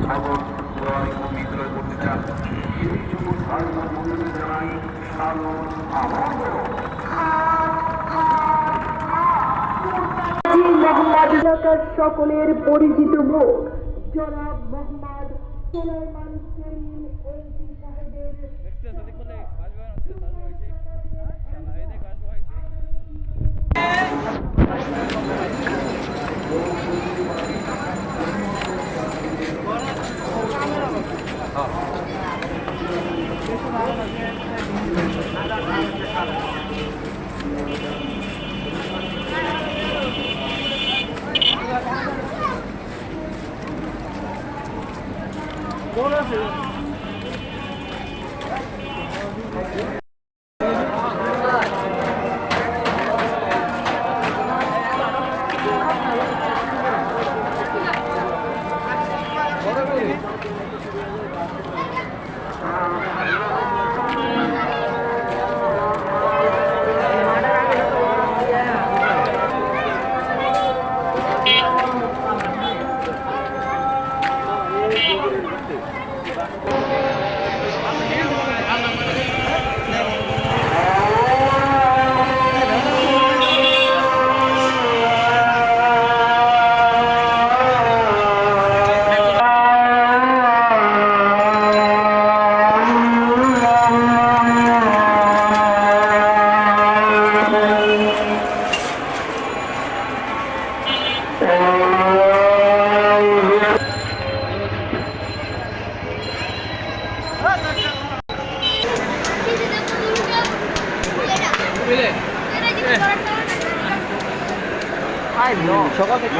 খবর ক্রয় ও বিক্রয় করতে চান এই সকল ভাই ও বন্ধুদের জানাই স্বাগত আমন্ত্রণ। মোহাম্মদ এলাকার সকলের পরিচিত মুখ জনাব মোহাম্মদ সুলাইমান সেলিম এমপি সাহেবের সকাল থেকে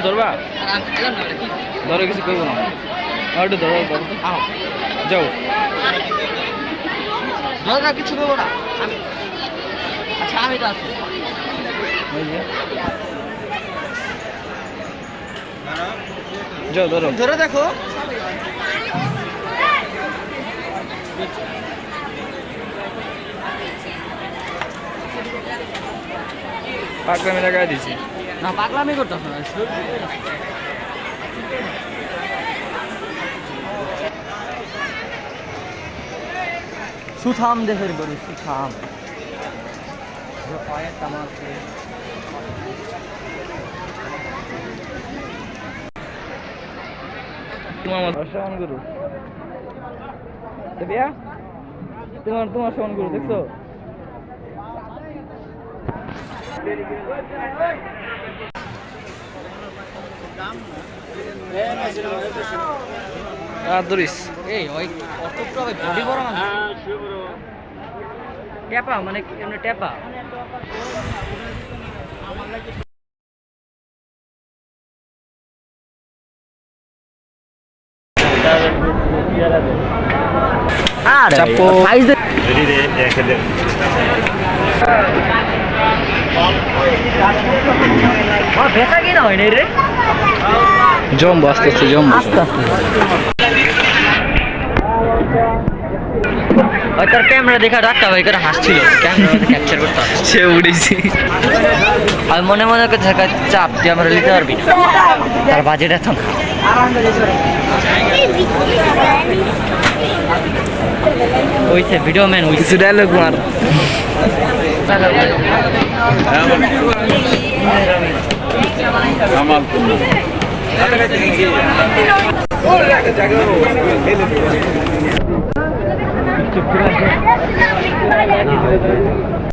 ধরবা ধরে কিছু করবো না আর একটু ধরো যাও কিছু দেবো না আচ্ছা আমি তো আছি যাও ধরো ধরে দেখো পাকলামি লাগাই দিছি না পাগলামি করতে হবে সুথাম দেহের বড়ি সুথাম তোমার সমান গুরু বিয়া তোমার তোমার সমান গুরু দেখছো ধরিস এই ওই অতটা ওই বডি বড় না টেপা মানে এমনি টেপা চাপো ভেসা কিনা হয়নি রে জম্বো আস্তে আস্তে জম্বো তোর ক্যামেরা দেখা ডাক্তার ভাই করে হাসছিল ক্যামেরা ক্যাপচার করতে সে উড়েছি আমি মনে মনে করে থাকা চাপ দিয়ে আমরা নিতে পারবি না তার বাজেট এত না হইছে ভিডিও ম্যান হইছে কিছু ডায়লগ মার আমার